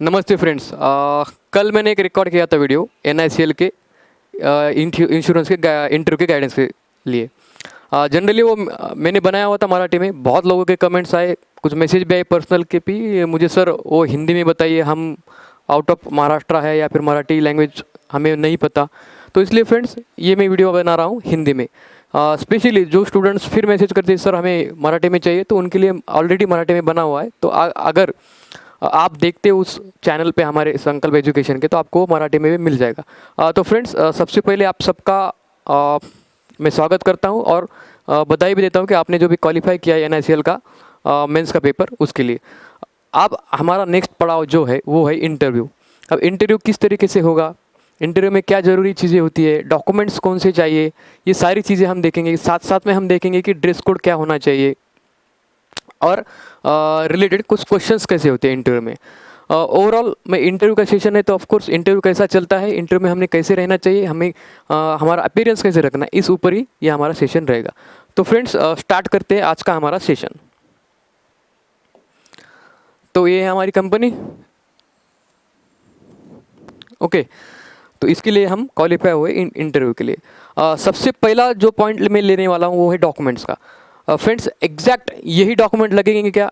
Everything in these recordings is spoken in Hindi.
नमस्ते फ्रेंड्स। कल मैंने एक रिकॉर्ड किया था वीडियो NICL के इंश्योरेंस के इंटरव्यू के गाइडेंस के लिए। जनरली वो मैंने बनाया हुआ था मराठी में। बहुत लोगों के कमेंट्स आए, कुछ मैसेज भी आए पर्सनल के भी, मुझे सर वो हिंदी में बताइए, हम आउट ऑफ महाराष्ट्र है या फिर मराठी लैंग्वेज हमें नहीं पता। तो इसलिए फ्रेंड्स ये मैं वीडियो बना रहा हूँ हिंदी में। स्पेशली जो स्टूडेंट्स फिर मैसेज करते हैं सर हमें मराठी में चाहिए, तो उनके लिए ऑलरेडी मराठी में बना हुआ है। तो अगर आप देखते हो उस चैनल पे हमारे संकल्प एजुकेशन के, तो आपको मराठी में भी मिल जाएगा। तो फ्रेंड्स सबसे पहले आप सबका मैं स्वागत करता हूं और बधाई भी देता हूं कि आपने जो भी क्वालिफाई किया है NICL का मेंस का पेपर, उसके लिए। अब हमारा नेक्स्ट पड़ाव जो है वो है इंटरव्यू। अब इंटरव्यू किस तरीके से होगा, इंटरव्यू में क्या ज़रूरी चीज़ें होती है, डॉक्यूमेंट्स कौन से चाहिए, ये सारी चीज़ें हम देखेंगे। साथ साथ में हम देखेंगे कि ड्रेस कोड क्या होना चाहिए और रिलेटेड कुछ क्वेश्चंस कैसे होते हैं इंटरव्यू में। ओवरऑल में इंटरव्यू का सेशन है, तो ऑफ कोर्स इंटरव्यू कैसा चलता है, इंटरव्यू में हमने कैसे रहना चाहिए, हमें हमारा अपीयरेंस कैसे रखना है, इस ऊपर ही ये हमारा सेशन रहेगा। तो फ्रेंड्स स्टार्ट करते हैं आज का हमारा सेशन। तो ये है हमारी कंपनी। ओके, तो इसके लिए हम क्वालिफाई हुए इंटरव्यू के लिए। सबसे पहला जो पॉइंट मैं लेने वाला हूँ वो है डॉक्यूमेंट्स का। फ्रेंड्स एग्जैक्ट यही डॉक्यूमेंट लगेंगे क्या,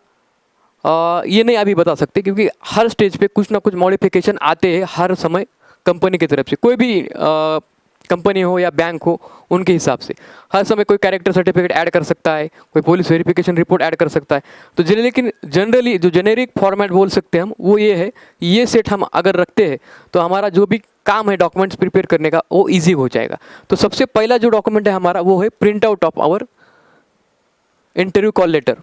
ये नहीं अभी बता सकते, क्योंकि हर स्टेज पे कुछ ना कुछ मॉडिफिकेशन आते हैं हर समय कंपनी की तरफ से। कोई भी कंपनी हो या बैंक हो, उनके हिसाब से हर समय कोई कैरेक्टर सर्टिफिकेट ऐड कर सकता है, कोई पुलिस वेरिफिकेशन रिपोर्ट ऐड कर सकता है। तो लेकिन जनरली जो जेनेरिक फॉर्मेट बोल सकते हैं हम, वो ये है, ये सेट हम अगर रखते हैं तो हमारा जो भी काम है डॉक्यूमेंट्स प्रिपेयर करने का वो ईजी हो जाएगा। तो सबसे पहला जो डॉक्यूमेंट है हमारा वो है print out of our interview call letter.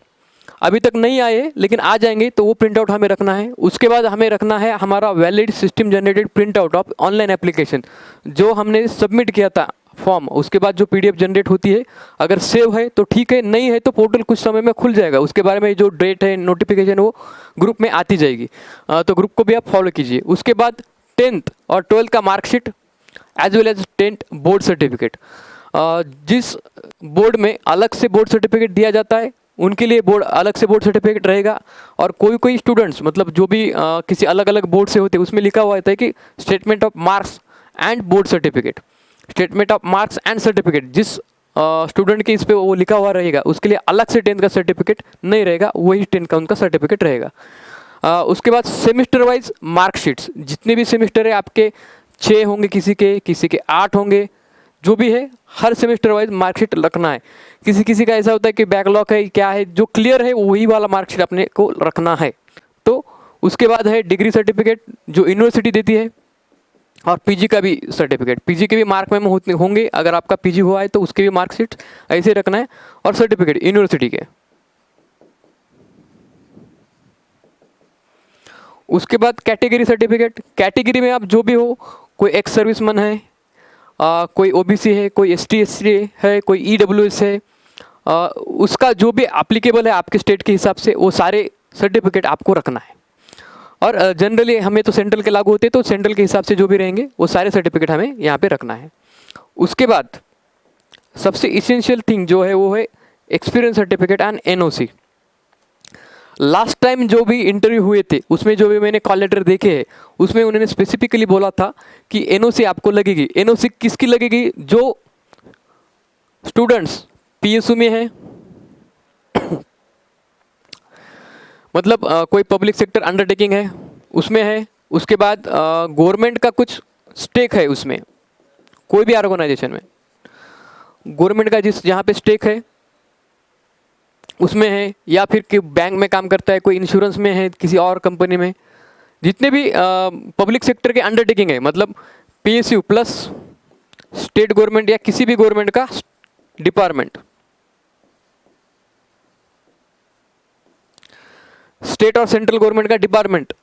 अभी तक नहीं आए हैं लेकिन आ जाएंगे, तो वो प्रिंट आउट हमें रखना है। उसके बाद हमें रखना है हमारा valid system generated print out of online application, जो हमने सबमिट किया था फॉर्म। उसके बाद जो PDF जनरेट होती है, अगर सेव है तो ठीक है, नहीं है तो पोर्टल कुछ समय में खुल जाएगा। उसके बारे में जो डेट है, नोटिफिकेशन, वो ग्रुप में आती जाएगी। तो ग्रुप को भी आप फॉलो कीजिए। उसके बाद 10th और 12th का marksheet as well as 10th board certificate. जिस बोर्ड में अलग से बोर्ड सर्टिफिकेट दिया जाता है, उनके लिए बोर्ड अलग से बोर्ड सर्टिफिकेट रहेगा। और कोई स्टूडेंट्स मतलब जो भी किसी अलग अलग बोर्ड से होते हैं, उसमें लिखा हुआ रहता है कि statement of marks and board certificate. Statement of marks and certificate जिस स्टूडेंट के इस पे वो लिखा हुआ रहेगा, उसके लिए अलग से 10th का सर्टिफिकेट नहीं रहेगा, वही 10th का उनका सर्टिफिकेट रहेगा। उसके बाद सेमिस्टर वाइज मार्कशीट्स, जितने भी सेमिस्टर है आपके 6 होंगे, किसी के 8 होंगे, जो भी है हर सेमेस्टर वाइज मार्कशीट रखना है। किसी का ऐसा होता है कि बैकलॉग है, क्या है, जो क्लियर है वही वाला मार्कशीट अपने को रखना है। तो उसके बाद है डिग्री सर्टिफिकेट जो यूनिवर्सिटी देती है, और PG का भी सर्टिफिकेट। PG के भी मार्क में होंगे, अगर आपका PG हुआ है तो उसके भी मार्कशीट ऐसे रखना है, और सर्टिफिकेट यूनिवर्सिटी के। उसके बाद कैटेगरी सर्टिफिकेट। कैटेगरी में आप जो भी हो, कोई एक्स सर्विसमैन है, कोई OBC है, कोई ST SC है, कोई EWS है, उसका जो भी एप्लीकेबल है आपके स्टेट के हिसाब से, वो सारे सर्टिफिकेट आपको रखना है। और जनरली हमें तो सेंट्रल के लागू होते हैं, तो सेंट्रल के हिसाब से जो भी रहेंगे वो सारे सर्टिफिकेट हमें यहाँ पे रखना है। उसके बाद सबसे इसेंशियल थिंग जो है वो है experience certificate and NOC। Last time जो भी इंटरव्यू हुए थे, उसमें जो भी मैंने कॉल लेटर देखे हैं, उसमें उन्होंने स्पेसिफिकली बोला था कि NOC आपको लगेगी। NOC किसकी लगेगी, जो स्टूडेंट्स PSU में है, मतलब कोई पब्लिक सेक्टर अंडरटेकिंग है उसमें है। उसके बाद गवर्नमेंट का कुछ स्टेक है उसमें, कोई भी ऑर्गेनाइजेशन में गवर्नमेंट का जहाँ पे स्टेक है उसमें है, या फिर कि बैंक में काम करता है, कोई इंश्योरेंस में है, किसी और कंपनी में। जितने भी पब्लिक सेक्टर के अंडरटेकिंग है, मतलब PSU प्लस स्टेट गवर्नमेंट या किसी भी गवर्नमेंट का डिपार्टमेंट, स्टेट और सेंट्रल गवर्नमेंट का डिपार्टमेंट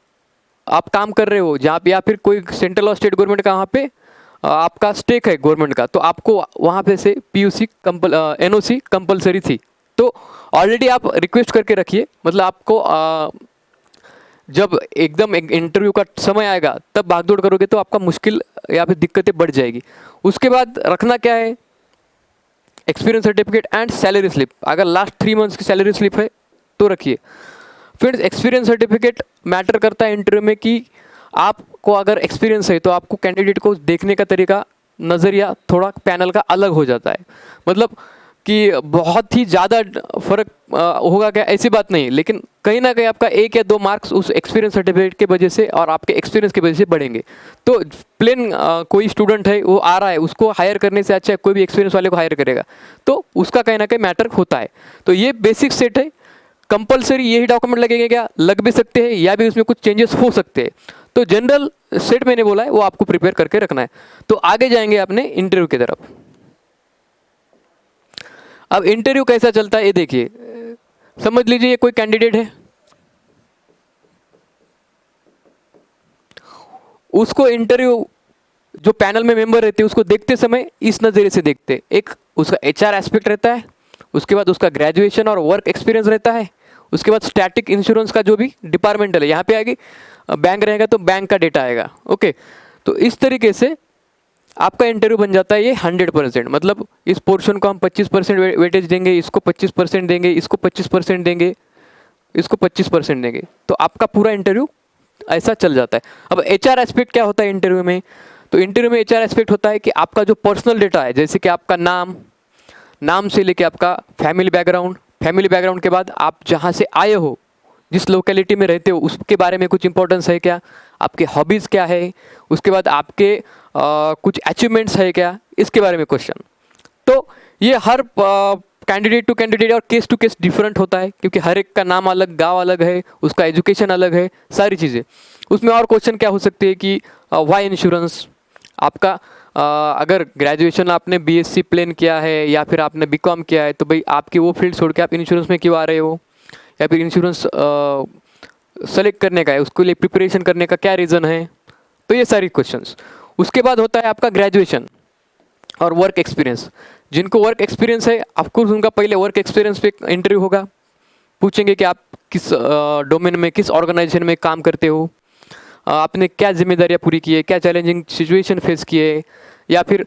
आप काम कर रहे हो जहाँ पे, या फिर कोई सेंट्रल और स्टेट गवर्नमेंट का वहाँ पे आपका स्टेक है गवर्नमेंट का, तो आपको वहाँ पे से NOC कंपलसरी थी। तो ऑलरेडी आप रिक्वेस्ट करके रखिए, मतलब आपको जब एकदम इंटरव्यू का समय आएगा तब भागदौड़ करोगे तो आपका मुश्किल या फिर दिक्कतें बढ़ जाएगी। उसके बाद रखना क्या है, experience certificate and salary slip. अगर लास्ट 3 मंथ्स की सैलरी स्लिप है तो रखिए। फिर एक्सपीरियंस सर्टिफिकेट मैटर करता है इंटरव्यू में कि आपको अगर एक्सपीरियंस है तो आपको कैंडिडेट को देखने का तरीका, नज़रिया थोड़ा पैनल का अलग हो जाता है। मतलब कि बहुत ही ज़्यादा फर्क होगा क्या, ऐसी बात नहीं, लेकिन कहीं ना कहीं आपका 1 या 2 मार्क्स उस एक्सपीरियंस सर्टिफिकेट की वजह से और आपके एक्सपीरियंस की वजह से बढ़ेंगे। तो प्लेन कोई स्टूडेंट है वो आ रहा है, उसको हायर करने से अच्छा कोई भी एक्सपीरियंस वाले को हायर करेगा, तो उसका कहीं ना कहीं मैटर होता है। तो ये बेसिक सेट है। कंपलसरी यही डॉक्यूमेंट लगेंगे क्या, लग भी सकते हैं या भी उसमें कुछ चेंजेस हो सकते हैं। तो जनरल सेट मैंने बोला है वो आपको प्रिपेयर करके रखना है। तो आगे जाएंगे अपने इंटरव्यू की तरफ। अब इंटरव्यू कैसा चलता है ये देखिए। समझ लीजिए ये कोई कैंडिडेट है, उसको इंटरव्यू जो पैनल में मेंबर रहते हैं उसको देखते समय इस नज़रिए से देखते हैं। एक उसका एचआर एस्पेक्ट रहता है, उसके बाद उसका ग्रेजुएशन और वर्क एक्सपीरियंस रहता है, उसके बाद स्टैटिक इंश्योरेंस का जो भी डिपार्टमेंटल है, यहाँ पे आएगी बैंक रहेगा तो बैंक का डेटा आएगा। ओके, तो इस तरीके से आपका इंटरव्यू बन जाता है ये 100%। मतलब इस पोर्शन को हम 25% वेटेज देंगे, इसको 25% देंगे, इसको 25% देंगे, इसको 25% देंगे, तो आपका पूरा इंटरव्यू ऐसा चल जाता है। अब एचआर एस्पेक्ट क्या होता है इंटरव्यू में, तो इंटरव्यू में एचआर एस्पेक्ट होता है कि आपका जो पर्सनल डेटा है, जैसे कि आपका नाम से लेके आपका फैमिली बैकग्राउंड के बाद आप जहाँ से आए हो, जिस लोकेलिटी में रहते हो उसके बारे में कुछ इंपॉर्टेंस है क्या, आपके हॉबीज़ क्या है, उसके बाद आपके कुछ अचीवमेंट्स है क्या, इसके बारे में क्वेश्चन। तो ये हर कैंडिडेट टू कैंडिडेट और केस टू केस डिफरेंट होता है, क्योंकि हर एक का नाम अलग, गांव अलग है, उसका एजुकेशन अलग है, सारी चीज़ें। उसमें और क्वेश्चन क्या हो सकती है कि वाई इंश्योरेंस, आपका अगर ग्रेजुएशन आपने बीएससी प्लेन किया है या फिर आपने बीकॉम किया है, तो भाई आपकी वो फील्ड छोड़ के आप इंश्योरेंस में क्यों आ रहे हो, या फिर इंश्योरेंस सेलेक्ट करने का है उसके लिए प्रिपरेशन करने का क्या रीज़न है। तो ये सारी क्वेश्चंस। उसके बाद होता है आपका ग्रेजुएशन और वर्क एक्सपीरियंस। जिनको वर्क एक्सपीरियंस है ऑफकोर्स उनका पहले वर्क एक्सपीरियंस पे इंटरव्यू होगा, पूछेंगे कि आप किस डोमेन में, किस ऑर्गेनाइजेशन में काम करते हो, आपने क्या जिम्मेदारियां पूरी की है, क्या चैलेंजिंग सिचुएशन फेस किए, या फिर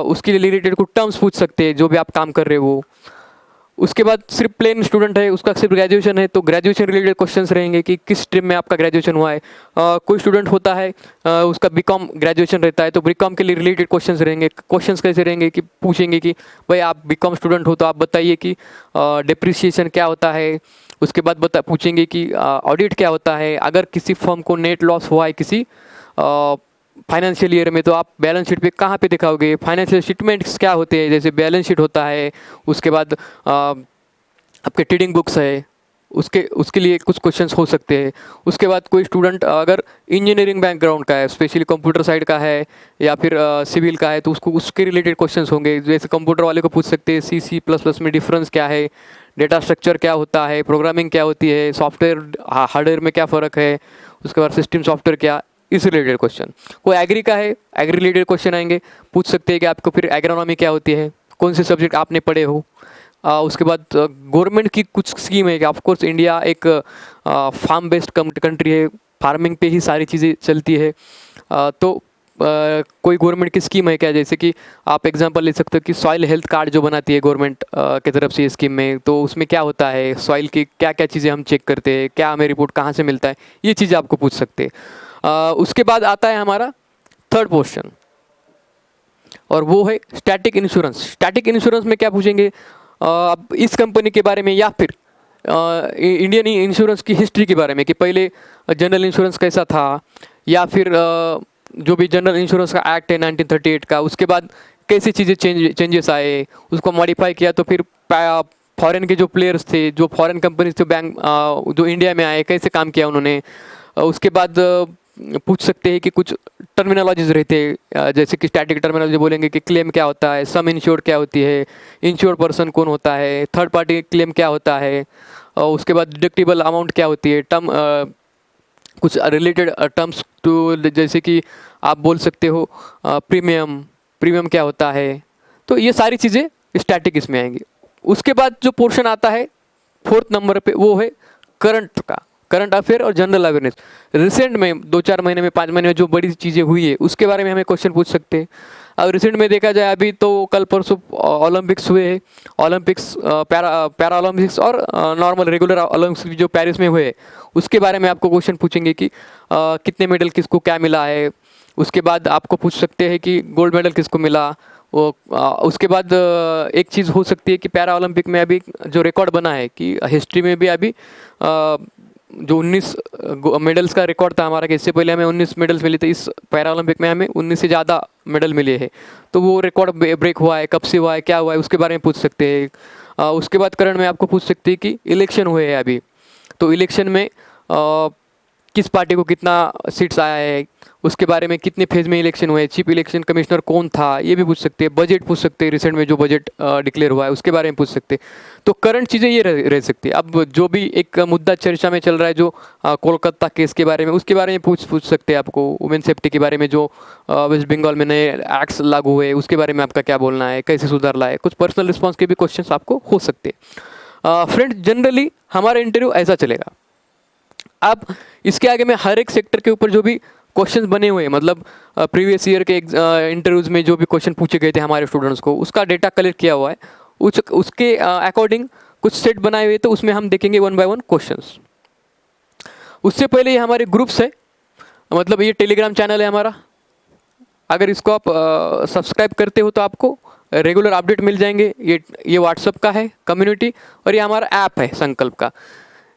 उसके लिए रिलेटेड कुछ टर्म्स पूछ सकते हैं जो भी आप काम कर रहे हो। उसके बाद सिर्फ प्लेन स्टूडेंट है, उसका सिर्फ ग्रेजुएशन है, तो ग्रेजुएशन रिलेटेड क्वेश्चंस रहेंगे कि किस स्ट्रीम में आपका ग्रेजुएशन हुआ है। कोई स्टूडेंट होता है उसका बीकॉम ग्रेजुएशन रहता है, तो बीकॉम के लिए रिलेटेड क्वेश्चंस रहेंगे। क्वेश्चंस कैसे रहेंगे कि पूछेंगे कि भाई आप बीकॉम स्टूडेंट हो तो आप बताइए कि डिप्रिसिएशन क्या होता है। उसके बाद पूछेंगे कि ऑडिट क्या होता है, अगर किसी फर्म को नेट लॉस हुआ है किसी फाइनेंशियल ईयर में, तो आप बैलेंस शीट पे कहाँ पे दिखाओगे, फाइनेंशियल स्टेटमेंट्स क्या होते हैं, जैसे बैलेंस शीट होता है, उसके बाद आपके ट्रेडिंग बुक्स है, उसके लिए कुछ क्वेश्चंस हो सकते हैं। उसके बाद कोई स्टूडेंट अगर इंजीनियरिंग बैकग्राउंड का है, स्पेशली कंप्यूटर साइड का है या फिर सिविल का है, तो उसको उसके रिलेटेड क्वेश्चंस होंगे। जैसे कंप्यूटर वाले को पूछ सकते हैं C++ में डिफरेंस क्या है, डेटा स्ट्रक्चर क्या होता है, प्रोग्रामिंग क्या होती है, सॉफ्टवेयर हार्डवेयर में क्या फ़र्क है, उसके बाद सिस्टम सॉफ्टवेयर क्या, इस रिलेटेड क्वेश्चन। कोई एग्री का है, एग्री रिलेटेड क्वेश्चन आएंगे, पूछ सकते हैं कि आपको फिर एग्रोनॉमी क्या होती है, कौन से सब्जेक्ट आपने पढ़े हो। उसके बाद गवर्नमेंट की कुछ स्कीम है कि ऑफकोर्स इंडिया एक फार्म बेस्ड कंट्री है, फार्मिंग पे ही सारी चीज़ें चलती है। तो कोई गवर्नमेंट की स्कीम है क्या, जैसे कि आप एग्जांपल ले सकते हो कि सॉइल हेल्थ कार्ड जो बनाती है गवर्नमेंट की तरफ से ये स्कीम में, तो उसमें क्या होता है, सॉइल की क्या क्या चीज़ें हम चेक करते हैं, क्या हमें रिपोर्ट कहाँ से मिलता है, ये चीज़ें आपको पूछ सकते हैं। उसके बाद आता है हमारा थर्ड क्वेश्चन, और वो है स्टैटिक इंश्योरेंस। स्टैटिक इंश्योरेंस में क्या पूछेंगे, अब इस कंपनी के बारे में या फिर इंडियन इंश्योरेंस की हिस्ट्री के बारे में कि पहले जनरल इंश्योरेंस कैसा था, या फिर जो भी जनरल इंश्योरेंस का एक्ट है 1938 का, उसके बाद कैसी चीज़ें चेंजेस आए, उसको मॉडिफाई किया, तो फिर फॉरेन के जो प्लेयर्स थे, जो फॉरेन कंपनीज थे बैंक जो इंडिया में आए, कैसे काम किया उन्होंने। उसके बाद पूछ सकते हैं कि कुछ टर्मिनोलॉजीज रहते हैं, जैसे कि स्टैटिक टर्मिनोलॉजी बोलेंगे कि क्लेम क्या होता है, सम इंश्योर्ड क्या होती है, इंश्योर्ड पर्सन कौन होता है, थर्ड पार्टी क्लेम क्या होता है, उसके बाद डिडक्टिबल अमाउंट क्या होती है, टर्म कुछ रिलेटेड टर्म्स टू, जैसे कि आप बोल सकते हो प्रीमियम क्या होता है। तो ये सारी चीज़ें स्टैटिक इसमें आएंगी। उसके बाद जो पोर्शन आता है 4th नंबर पे, वो है करंट का। करंट अफेयर और जनरल अवेयरनेस। रिसेंट में 2-4 महीने में, 5 महीने में जो बड़ी चीज़ें हुई है उसके बारे में हमें क्वेश्चन पूछ सकते हैं। अब रिसेंट में देखा जाए अभी तो कल परसों ओलंपिक्स हुए हैं, ओलंपिक्स पैरा ओलंपिक्स और नॉर्मल रेगुलर ओलंपिक्स जो पेरिस में हुए हैं उसके बारे में आपको क्वेश्चन पूछेंगे कि कितने मेडल किसको क्या मिला है। उसके बाद आपको पूछ सकते हैं कि गोल्ड मेडल किसको मिला। वो उसके बाद एक चीज़ हो सकती है कि पैरा ओलंपिक में अभी जो रिकॉर्ड बना है कि हिस्ट्री में भी अभी जो 19 मेडल्स का रिकॉर्ड था हमारा कि इससे पहले हमें 19 मेडल्स मिले थे, इस पैरा ओलंपिक में हमें 19 से ज़्यादा मेडल मिले हैं। तो वो रिकॉर्ड ब्रेक हुआ है, कब से हुआ है, क्या हुआ है, उसके बारे में पूछ सकते हैं। उसके बाद करंट में आपको पूछ सकते हैं कि इलेक्शन हुए हैं अभी, तो इलेक्शन में किस पार्टी को कितना सीट्स आया है, उसके बारे में कितने फेज में इलेक्शन हुए, चीफ इलेक्शन कमिश्नर कौन था, ये भी पूछ सकते हैं। बजट पूछ सकते हैं, रिसेंट में जो बजट डिक्लेयर हुआ है उसके बारे में पूछ सकते हैं। तो करंट चीज़ें ये रह सकती है। अब जो भी एक मुद्दा चर्चा में चल रहा है जो कोलकाता केस के बारे में, उसके बारे में पूछ सकते हैं आपको। वुमेन सेफ्टी के बारे में जो वेस्ट बंगाल में नए एक्ट्स लागू हुए उसके बारे में आपका क्या बोलना है, कैसे सुधार लाए, कुछ पर्सनल रिस्पॉन्स के भी क्वेश्चन आपको हो सकते हैं। फ्रेंड, जनरली हमारा इंटरव्यू ऐसा चलेगा। अब इसके आगे मैं हर एक सेक्टर के ऊपर जो भी क्वेश्चंस बने हुए हैं, मतलब प्रीवियस ईयर के इंटरव्यूज़ में जो भी क्वेश्चन पूछे गए थे हमारे स्टूडेंट्स को, उसका डेटा कलेक्ट किया हुआ है। उसके अकॉर्डिंग कुछ सेट बनाए हुए, तो उसमें हम देखेंगे 1 बाय 1 क्वेश्चंस। उससे पहले ये हमारे ग्रुप्स है, मतलब ये टेलीग्राम चैनल है हमारा। अगर इसको आप सब्सक्राइब करते हो तो आपको रेगुलर अपडेट मिल जाएंगे। ये व्हाट्सअप का है कम्युनिटी, और ये हमारा ऐप है संकल्प का।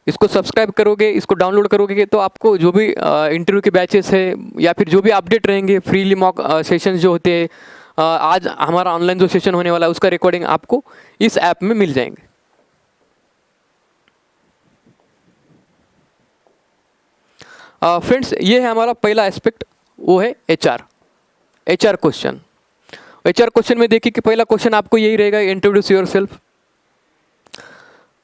इसको सब्सक्राइब करोगे, इसको डाउनलोड करोगे तो आपको जो भी इंटरव्यू के बैचेस है या फिर जो भी अपडेट रहेंगे, फ्रीली मॉक सेशंस जो होते हैं, आज हमारा ऑनलाइन जो सेशन होने वाला है उसका रिकॉर्डिंग आपको इस ऐप में मिल जाएंगे। फ्रेंड्स, ये है हमारा पहला एस्पेक्ट, वो है एचआर क्वेश्चन। एचआर क्वेश्चन में देखिए कि पहला क्वेश्चन आपको यही रहेगा, इंट्रोड्यूस योरसेल्फ।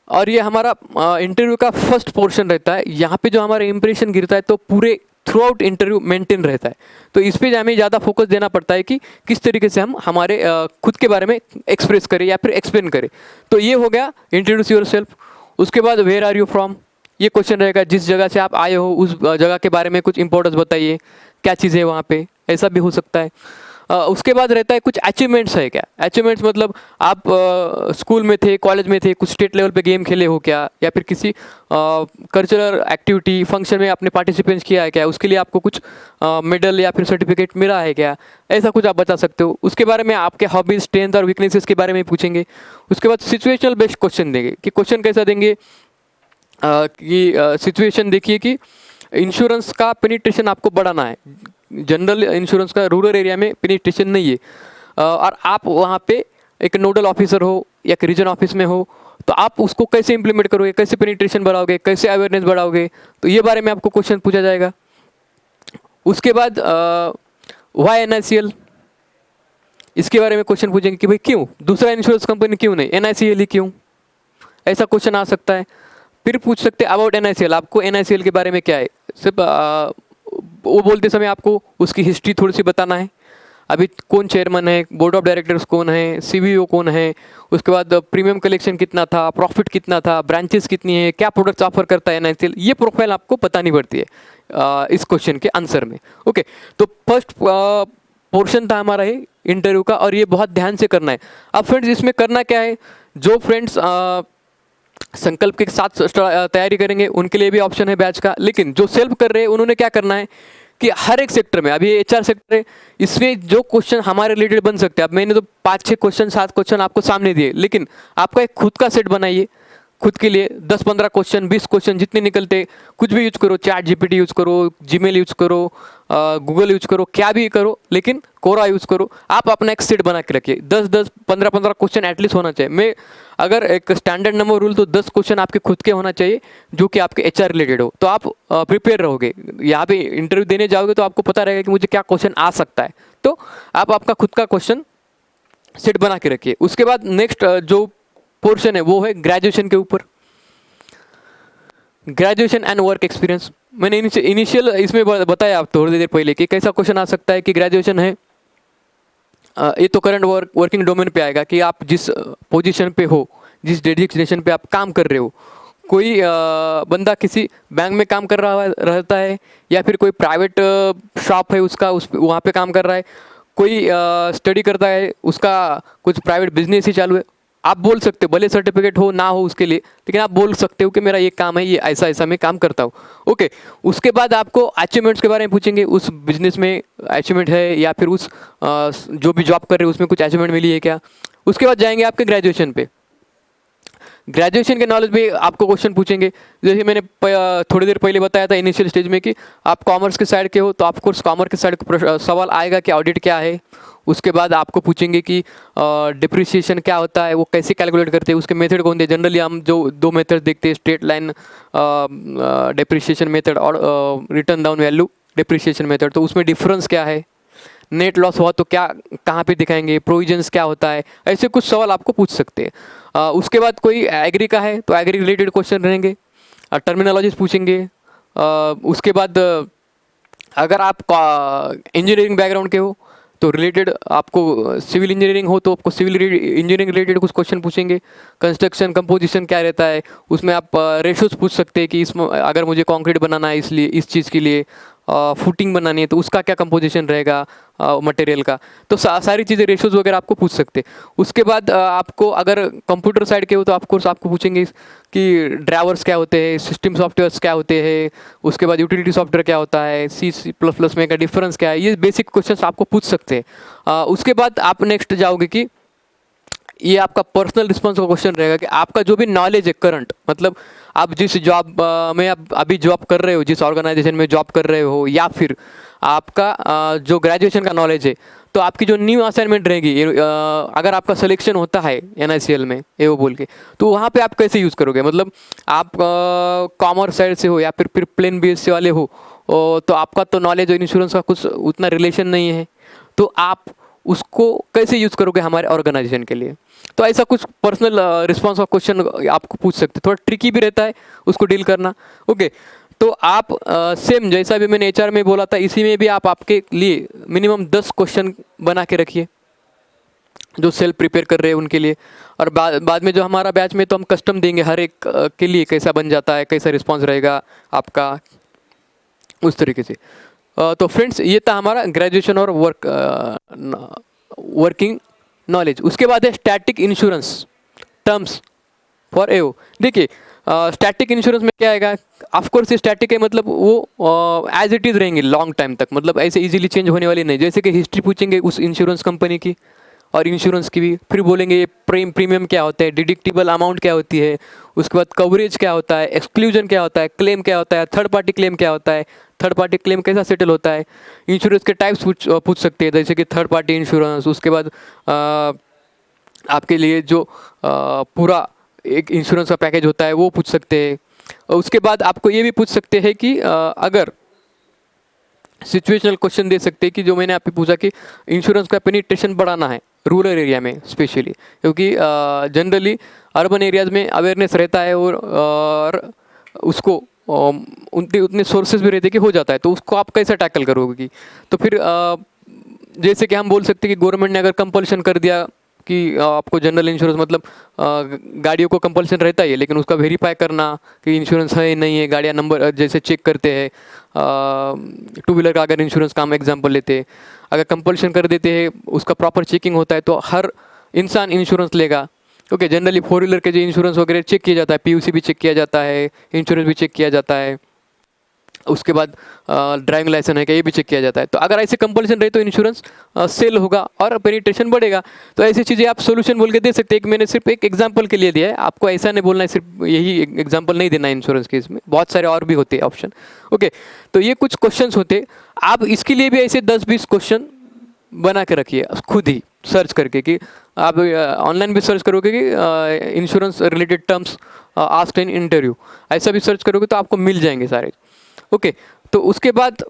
और ये हमारा इंटरव्यू का फर्स्ट पोर्शन रहता है। यहाँ पे जो हमारा इंप्रेशन गिरता है तो पूरे थ्रू आउट इंटरव्यू मेंटेन रहता है। तो इस पे हमें ज़्यादा फोकस देना पड़ता है कि किस तरीके से हम हमारे खुद के बारे में एक्सप्रेस करें या फिर एक्सप्लेन करें। तो ये हो गया इंट्रोड्यूस योरसेल्फ। उसके बाद वेयर आर यू फ्रॉम, ये क्वेश्चन रहेगा, जिस जगह से आप आए हो उस जगह के बारे में कुछ इंपॉर्टेंस बताइए, क्या चीज़ें है वहाँ पे, ऐसा भी हो सकता है। उसके बाद रहता है कुछ अचीवमेंट्स है क्या। अचीवमेंट्स मतलब आप स्कूल में थे, कॉलेज में थे, कुछ स्टेट लेवल पे गेम खेले हो क्या, या फिर किसी कल्चरल एक्टिविटी फंक्शन में आपने पार्टिसिपेट किया है क्या, उसके लिए आपको कुछ मेडल या फिर सर्टिफिकेट मिला है क्या, ऐसा कुछ आप बता सकते हो। उसके बारे में आपके हॉबीज, स्ट्रेंथ और वीकनेसेस के बारे में पूछेंगे। उसके बाद सिचुएशनल बेस्ड क्वेश्चन देंगे कि क्वेश्चन कैसा देंगे कि सिचुएशन देखिए कि इंश्योरेंस का पेनिट्रेशन आपको बढ़ाना है, जनरल इंश्योरेंस का रूरल एरिया में पेनिट्रेशन नहीं है, और आप वहाँ पे एक नोडल ऑफिसर हो या रीजन ऑफिस में हो, तो आप उसको कैसे इंप्लीमेंट करोगे, कैसे पेनिट्रेशन बढ़ाओगे, कैसे अवेयरनेस बढ़ाओगे, तो ये बारे में आपको क्वेश्चन पूछा जाएगा। उसके बाद वाई NICL, इसके बारे में क्वेश्चन पूछेंगे कि भाई क्यों दूसरा इंश्योरेंस कंपनी क्यों नहीं, NICL ही क्यों, ऐसा क्वेश्चन आ सकता है। फिर पूछ सकते हैं अबाउट NICL, आपको NICL के बारे में क्या है, सिर्फ वो बोलते समय आपको उसकी हिस्ट्री थोड़ी सी बताना है। अभी कौन चेयरमैन है, बोर्ड ऑफ डायरेक्टर्स कौन है, CBO कौन है, उसके बाद प्रीमियम कलेक्शन कितना था, प्रॉफिट कितना था, ब्रांचेस कितनी है, क्या प्रोडक्ट्स ऑफर करता है NICL, ये प्रोफाइल आपको बतानी पड़ती है इस क्वेश्चन के आंसर में। ओके, तो फर्स्ट पोर्शन था हमारा ये इंटरव्यू का, और ये बहुत ध्यान से करना है। अब फ्रेंड्स, इसमें करना क्या है, जो फ्रेंड्स संकल्प के साथ तैयारी करेंगे उनके लिए भी ऑप्शन है बैच का, लेकिन जो सेल्फ कर रहे हैं उन्होंने क्या करना है कि हर एक सेक्टर में, अभी HR सेक्टर है, इसमें जो क्वेश्चन हमारे रिलेटेड बन सकते हैं, अब मैंने तो 5-6 क्वेश्चन 7 क्वेश्चन आपको सामने दिए, लेकिन आपका एक खुद का सेट बनाइए, खुद के लिए 10-15 क्वेश्चन, 20 क्वेश्चन जितने निकलते, कुछ भी यूज करो, ChatGPT यूज करो, Gmail यूज करो, गूगल यूज करो, क्या भी करो, लेकिन कोरा यूज करो। आप अपना एक सेट बना के रखिए, 10-10, 15-15 क्वेश्चन एटलीस्ट होना चाहिए। मैं अगर एक स्टैंडर्ड नंबर रूल तो 10 क्वेश्चन आपके खुद के होना चाहिए जो कि आपके HR रिलेटेड हो, तो आप प्रिपेयर रहोगे। यहाँ पे इंटरव्यू देने जाओगे तो आपको पता रहेगा कि मुझे क्या क्वेश्चन आ सकता है, तो आप आपका खुद का क्वेश्चन सेट बना के रखिए। उसके बाद नेक्स्ट जो पोर्शन है वो है ग्रेजुएशन के ऊपर, ग्रेजुएशन एंड वर्क एक्सपीरियंस। मैंने इनिशियल इसमें बताया आप थोड़ी देर पहले कि कैसा क्वेश्चन आ सकता है कि ग्रेजुएशन है, ये तो करंट वर्किंग डोमेन पे आएगा कि आप जिस पोजीशन पे हो, जिस डेजिग्नेशन पे आप काम कर रहे हो, कोई बंदा किसी बैंक में काम कर रहा रहता है, या फिर कोई प्राइवेट शॉप है उसका, उस वहाँ पे काम कर रहा है, कोई स्टडी करता है, उसका कुछ प्राइवेट बिजनेस ही चालू है, आप बोल सकते हो, भले सर्टिफिकेट हो ना हो उसके लिए, लेकिन आप बोल सकते हो कि मेरा ये काम है, ये ऐसा ऐसा मैं काम करता हूँ। ओके, उसके बाद आपको अचीवमेंट्स के बारे में पूछेंगे, उस बिजनेस में अचीवमेंट है या फिर उस जो भी जॉब कर रहे हो उसमें कुछ अचीवमेंट मिली है क्या। उसके बाद जाएंगे आपके ग्रेजुएशन पे। ग्रेजुएशन के नॉलेज में आपको क्वेश्चन पूछेंगे, जैसे मैंने थोड़ी देर पहले बताया था इनिशियल स्टेज में कि आप कॉमर्स के साइड के हो, तो ऑफ कोर्स कॉमर्स के साइड का सवाल आएगा कि ऑडिट क्या है। उसके बाद आपको पूछेंगे कि डिप्रिसिएशन क्या होता है, वो कैसे कैलकुलेट करते हैं, उसके मेथड कौन थे। जनरली हम जो दो मेथड देखते हैं, स्ट्रेट लाइन डिप्रिसिएशन मेथड और return down value depreciation method, तो उसमें डिफरेंस क्या है, नेट लॉस हुआ तो क्या कहाँ पे दिखाएंगे, प्रोविजंस क्या होता है, ऐसे कुछ सवाल आपको पूछ सकते हैं। उसके बाद कोई एग्री का है तो एग्री रिलेटेड क्वेश्चन रहेंगे, टर्मिनोलॉजीज पूछेंगे। उसके बाद अगर आप इंजीनियरिंग बैकग्राउंड के हो तो रिलेटेड, आपको सिविल इंजीनियरिंग हो तो आपको सिविल इंजीनियरिंग रिलेटेड कुछ क्वेश्चन पूछेंगे। कंस्ट्रक्शन कंपोजिशन क्या रहता है, उसमें आप रेशोज पूछ सकते हैं कि इसमें अगर मुझे कंक्रीट बनाना है, इसलिए इस चीज़ के लिए फुटिंग बनानी है तो उसका क्या कंपोजिशन रहेगा मटेरियल का, तो सारी चीज़ें रेशोज वगैरह आपको पूछ सकते हैं। उसके बाद आपको अगर कंप्यूटर साइड के हो तो ऑफकोर्स आपको पूछेंगे कि ड्राइवर्स क्या होते हैं, सिस्टम सॉफ्टवेयर्स क्या होते हैं, उसके बाद यूटिलिटी सॉफ्टवेयर क्या होता है, C++ में का डिफरेंस क्या है, ये बेसिक क्वेश्चंस आपको पूछ सकते हैं। उसके बाद आप नेक्स्ट जाओगे कि ये आपका पर्सनल रिस्पॉन्स का क्वेश्चन रहेगा कि आपका जो भी नॉलेज है करंट, मतलब आप जिस जॉब में आप अभी जॉब कर रहे हो, जिस ऑर्गेनाइजेशन में जॉब कर रहे हो, या फिर आपका जो ग्रेजुएशन का नॉलेज है, तो आपकी जो न्यू असाइनमेंट रहेगी, अगर आपका सिलेक्शन होता है NICL में वो बोल के, तो वहाँ पे आप कैसे यूज़ करोगे। मतलब आप कॉमर्स साइड से हो या फिर प्लेन BSc वाले हो, तो आपका तो नॉलेज और इंश्योरेंस का कुछ उतना रिलेशन नहीं है, तो आप उसको कैसे यूज़ करोगे हमारे ऑर्गेनाइजेशन के लिए। तो ऐसा कुछ पर्सनल रिस्पॉन्स का क्वेश्चन आपको पूछ सकते, थोड़ा ट्रिकी भी रहता है उसको डील करना। ओके, तो आप सेम जैसा भी मैंने HR में बोला था, इसी में भी आप आपके लिए मिनिमम 10 क्वेश्चन बना के रखिए जो सेल्फ प्रिपेयर कर रहे हैं उनके लिए। और बाद में जो हमारा बैच में तो हम कस्टम देंगे हर एक के लिए, कैसा बन जाता है, कैसा रिस्पॉन्स रहेगा आपका, उस तरीके से। तो फ्रेंड्स, ये था हमारा ग्रेजुएशन और वर्किंग नॉलेज। उसके बाद है static insurance terms for AO। देखिए स्टैटिक इंश्योरेंस में क्या आएगा, ऑफकोर्स ये स्टैटिक है, मतलब वो एज इट इज़ रहेंगे लॉन्ग टाइम तक, मतलब ऐसे इजीली चेंज होने वाली नहीं। जैसे कि हिस्ट्री पूछेंगे उस इंश्योरेंस कंपनी की और इंश्योरेंस की भी, फिर बोलेंगे प्रीमियम क्या होता है, डिडक्टिबल अमाउंट क्या होती है, उसके बाद कवरेज क्या होता है, एक्सक्लूजन क्या होता है, क्लेम क्या होता है, थर्ड पार्टी क्लेम क्या होता है, थर्ड पार्टी क्लेम कैसा सेटल होता है, इंश्योरेंस के टाइप्स पूछ सकते हैं, जैसे कि थर्ड पार्टी इंश्योरेंस। उसके बाद आपके लिए जो पूरा एक इंश्योरेंस का पैकेज होता है वो पूछ सकते हैं। उसके बाद आपको ये भी पूछ सकते हैं कि अगर सिचुएशनल क्वेश्चन दे सकते हैं कि जो मैंने आपको पूछा कि इंश्योरेंस का पेनिट्रेशन बढ़ाना है रूरल एरिया में स्पेशली, क्योंकि जनरली अर्बन एरियाज़ में अवेयरनेस रहता है और उसको उतने सोर्सेज भी रहते हैं कि हो जाता है, तो उसको आप कैसे टैकल करोगे। तो फिर जैसे कि हम बोल सकते हैं कि गवर्नमेंट ने अगर कंपल्शन कर दिया कि आपको जनरल इंश्योरेंस, मतलब गाड़ियों को कंपल्सन रहता ही है, लेकिन उसका वेरीफाई करना कि इंश्योरेंस है नहीं है, गाड़ियाँ नंबर जैसे चेक करते हैं, 2 व्हीलर का अगर इंश्योरेंस का हम एग्जांपल लेते हैं, अगर कंपल्शन कर देते हैं उसका प्रॉपर चेकिंग होता है तो हर इंसान इंश्योरेंस लेगा। ओके, जनरली 4 व्हीलर के जो इंश्योरेंस वगैरह चेक किया जाता है, PUC भी चेक किया जाता है, इंश्योरेंस भी चेक किया जाता है, उसके बाद ड्राइविंग लाइसेंस है क्या ये भी चेक किया जाता है। तो अगर ऐसे कंपल्सन रहे तो इंश्योरेंस सेल होगा और पेनिट्रेशन बढ़ेगा। तो ऐसी चीज़ें आप सोल्यूशन बोल के दे सकते हैं कि मैंने सिर्फ एक एग्जांपल के लिए दिया है, आपको ऐसा नहीं बोलना है, सिर्फ यही एग्जांपल नहीं देना है इंश्योरेंस केस में, बहुत सारे और भी होते हैं ऑप्शन। ओके, तो ये कुछ क्वेश्चंस होते, आप इसके लिए भी ऐसे 10-20 क्वेश्चन बना के रखिए खुद ही सर्च करके, कि आप ऑनलाइन भी सर्च करोगे कि insurance related terms asked in interview, ऐसा भी सर्च करोगे तो आपको मिल जाएंगे सारे। ओके, तो उसके बाद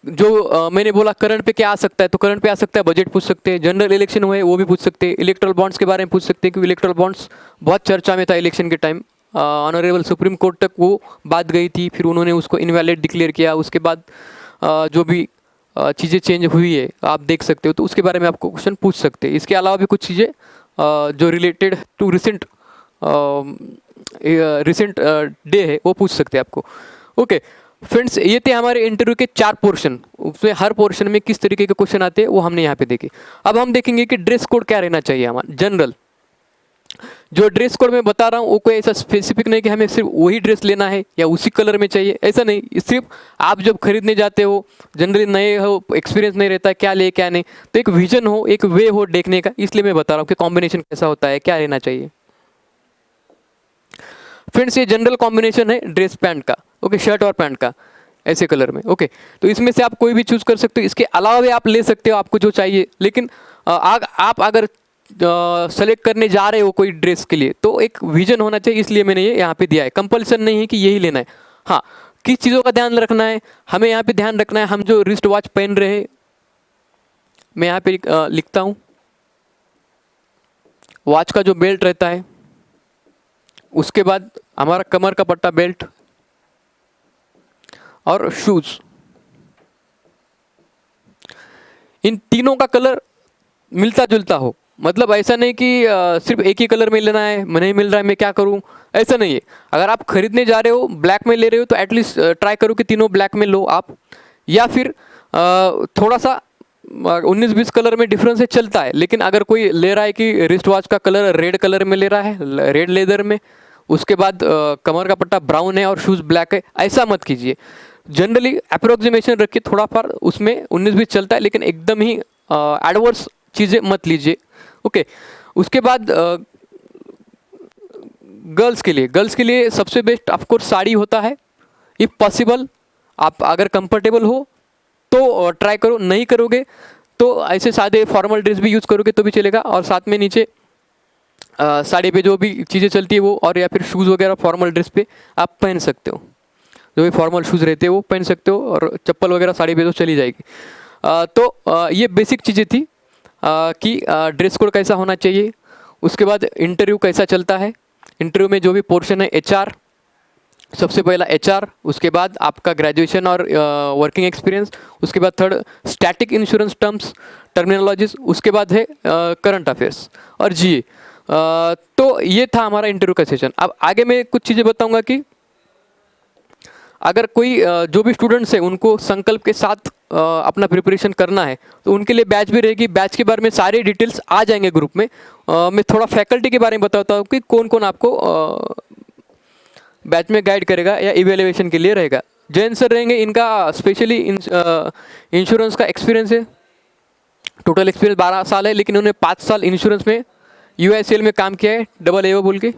जो मैंने बोला करंट पे क्या आ सकता है, तो करंट पे आ सकता है बजट पूछ सकते हैं, जनरल इलेक्शन हुए वो भी पूछ सकते हैं, इलेक्ट्रल बॉन्ड्स के बारे में पूछ सकते हैं, क्योंकि इलेक्ट्रल बॉन्ड्स बहुत चर्चा में था इलेक्शन के टाइम, ऑनरेबल सुप्रीम कोर्ट तक वो बात गई थी, फिर उन्होंने उसको इनवैलिड डिक्लेयर किया। उसके बाद जो भी चीज़ें चेंज हुई है आप देख सकते हो, तो उसके बारे में आपको क्वेश्चन पूछ सकते हैं। इसके अलावा भी कुछ चीज़ें जो related to recent recent day है वो पूछ सकते हैं आपको। ओके फ्रेंड्स, ये थे हमारे इंटरव्यू के 4 पोर्शन। उसमें हर पोर्शन में किस तरीके के क्वेश्चन आते हैं वो हमने यहाँ पे देखे। अब हम देखेंगे कि ड्रेस कोड क्या रहना चाहिए हमारा जनरल। जो ड्रेस कोड मैं बता रहा हूँ वो कोई ऐसा स्पेसिफिक नहीं कि हमें सिर्फ वही ड्रेस लेना है या उसी कलर में चाहिए, ऐसा नहीं। सिर्फ आप जब खरीदने जाते हो, जनरली नए हो, एक्सपीरियंस नहीं रहता क्या ले क्या नहीं, तो एक विजन हो, एक वे हो देखने का, इसलिए मैं बता रहा हूँ कि कॉम्बिनेशन कैसा होता है, क्या लेना चाहिए। फ्रेंड्स, ये जनरल कॉम्बिनेशन है ड्रेस पैंट का, ओके, शर्ट और पैंट का ऐसे कलर में, ओके। तो इसमें से आप कोई भी चूज कर सकते हो, इसके अलावा भी आप ले सकते हो आपको जो चाहिए। लेकिन आप अगर सेलेक्ट करने जा रहे हो कोई ड्रेस के लिए तो एक विजन होना चाहिए, इसलिए मैंने ये यहाँ पे दिया है। कंपल्सन नहीं है कि यही लेना है। हाँ, किस चीज़ों का ध्यान रखना है हमें यहाँ पे ध्यान रखना है, हम जो रिस्ट वॉच पहन रहे हैं, मैं यहाँ पे लिखता हूँ, वॉच का जो बेल्ट रहता है, उसके बाद हमारा कमर का पट्टा बेल्ट और शूज, इन तीनों का कलर मिलता जुलता हो। मतलब ऐसा नहीं कि सिर्फ एक ही कलर में लेना है, नहीं मिल रहा है मैं क्या करूं, ऐसा नहीं है। अगर आप खरीदने जा रहे हो, ब्लैक में ले रहे हो, तो एटलीस्ट ट्राई करो कि तीनों ब्लैक में लो आप, या फिर थोड़ा सा 19-20 कलर में डिफरेंस है चलता है। लेकिन अगर कोई ले रहा है कि रिस्ट वॉच का कलर रेड कलर में ले रहा है, रेड लेदर में, उसके बाद कमर का पट्टा ब्राउन है और शूज़ ब्लैक है, ऐसा मत कीजिए। जनरली अप्रोक्सीमेशन रखिए, थोड़ा फार उसमें 19-20 चलता है, लेकिन एकदम ही एडवर्स चीज़ें मत लीजिए, ओके। उसके बाद गर्ल्स के लिए सबसे बेस्ट ऑफकोर्स साड़ी होता है। इफ़ पॉसिबल आप अगर कंफर्टेबल हो तो ट्राई करो, नहीं करोगे तो ऐसे सादे फॉर्मल ड्रेस भी यूज़ करोगे तो भी चलेगा, और साथ में नीचे साड़ी पे जो भी चीज़ें चलती है वो, और या फिर शूज़ वगैरह फॉर्मल ड्रेस पे आप पहन सकते हो, जो भी फॉर्मल शूज़ रहते हैं वो पहन सकते हो, और चप्पल वगैरह साड़ी पे तो चली जाएगी। तो ये बेसिक चीज़ें थी कि ड्रेस कोड कैसा होना चाहिए। उसके बाद इंटरव्यू कैसा चलता है, इंटरव्यू में जो भी पोर्शन है एचआर, सबसे पहला एचआर, उसके बाद आपका ग्रेजुएशन और वर्किंग एक्सपीरियंस, उसके बाद third static insurance terms terminologies, उसके बाद है करंट अफेयर्स और जीए। तो ये था हमारा इंटरव्यू का सेशन। अब आगे मैं कुछ चीज़ें बताऊंगा कि अगर कोई जो भी स्टूडेंट्स हैं उनको संकल्प के साथ अपना प्रिपरेशन करना है तो उनके लिए बैच भी रहेगी। बैच के बारे में सारी डिटेल्स आ जाएंगे ग्रुप में। मैं थोड़ा फैकल्टी के बारे में बताता हूँ कि कौन कौन आपको बैच में गाइड करेगा या इवेल्युएशन के लिए रहेगा। जैन सर रहेंगे, इनका स्पेशली इंश्योरेंस का एक्सपीरियंस है, टोटल एक्सपीरियंस 12 साल है, लेकिन उन्होंने 5 साल इंश्योरेंस में यूएसएल में काम किया है, डबल एओ बोल के।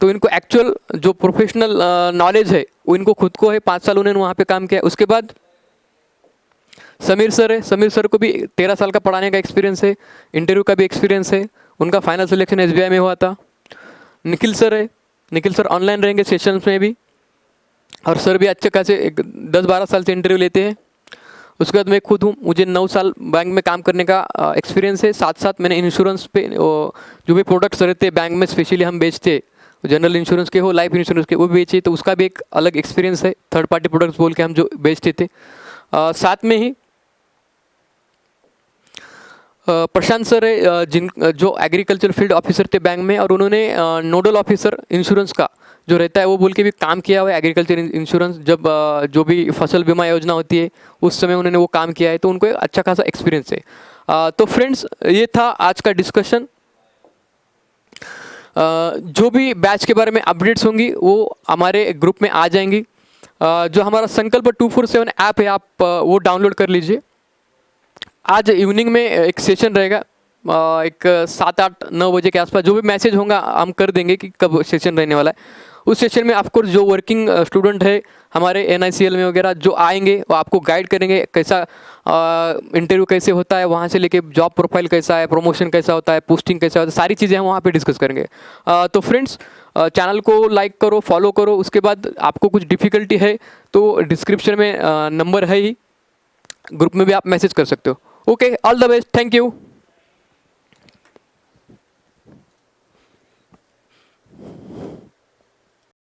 तो इनको एक्चुअल जो प्रोफेशनल नॉलेज है वो इनको खुद को है, 5 साल उन्होंने वहाँ पे काम किया। उसके बाद समीर सर है, समीर सर को भी 13 साल का पढ़ाने का एक्सपीरियंस है, इंटरव्यू का भी एक्सपीरियंस है, उनका फाइनल सिलेक्शन एसबीआई में हुआ था। निखिल सर है, निखिल सर ऑनलाइन रहेंगे सेशंस में भी, और सर भी अच्छे खासे 10-12 साल से इंटरव्यू लेते हैं। उसके बाद मैं खुद हूँ, मुझे 9 साल बैंक में काम करने का एक्सपीरियंस है। साथ साथ मैंने इंश्योरेंस पे जो भी प्रोडक्ट्स रहते हैं बैंक में स्पेशली हम बेचते हैं, जनरल इंश्योरेंस के हो, लाइफ इंश्योरेंस के, वो भी बेचे, तो उसका भी एक अलग एक्सपीरियंस है। थर्ड पार्टी प्रोडक्ट्स बोल के हम जो बेचते थे। साथ में ही प्रशांत सर है, जो एग्रीकल्चर फील्ड ऑफिसर थे बैंक में, और उन्होंने नोडल ऑफिसर इंश्योरेंस का जो रहता है वो बोल के भी काम किया हुआ है। एग्रीकल्चर इंश्योरेंस जब जो भी फसल बीमा योजना होती है उस समय उन्होंने वो काम किया है, तो उनको एक अच्छा खासा एक्सपीरियंस है। तो फ्रेंड्स, ये था आज का डिस्कशन। जो भी बैच के बारे में अपडेट्स होंगी वो हमारे ग्रुप में आ जाएंगी। जो हमारा संकल्प 247 ऐप है, आप वो डाउनलोड कर लीजिए। आज इवनिंग में एक सेशन रहेगा, एक 7-8-9 बजे के आसपास। जो भी मैसेज होगा हम कर देंगे कि कब सेशन रहने वाला है। उस सेशन में ऑफकोर्स जो वर्किंग स्टूडेंट है हमारे NICL में वगैरह जो आएंगे वो आपको गाइड करेंगे, कैसा इंटरव्यू कैसे होता है, वहाँ से लेके जॉब प्रोफाइल कैसा है, प्रमोशन कैसा होता है, पोस्टिंग कैसा होता है, सारी चीज़ें हम वहाँ पे डिस्कस करेंगे। तो फ्रेंड्स, चैनल को लाइक करो, फॉलो करो। उसके बाद आपको कुछ डिफ़िकल्टी है तो डिस्क्रिप्शन में नंबर है ही, ग्रुप में भी आप मैसेज कर सकते हो। Okay, all the best, thank you.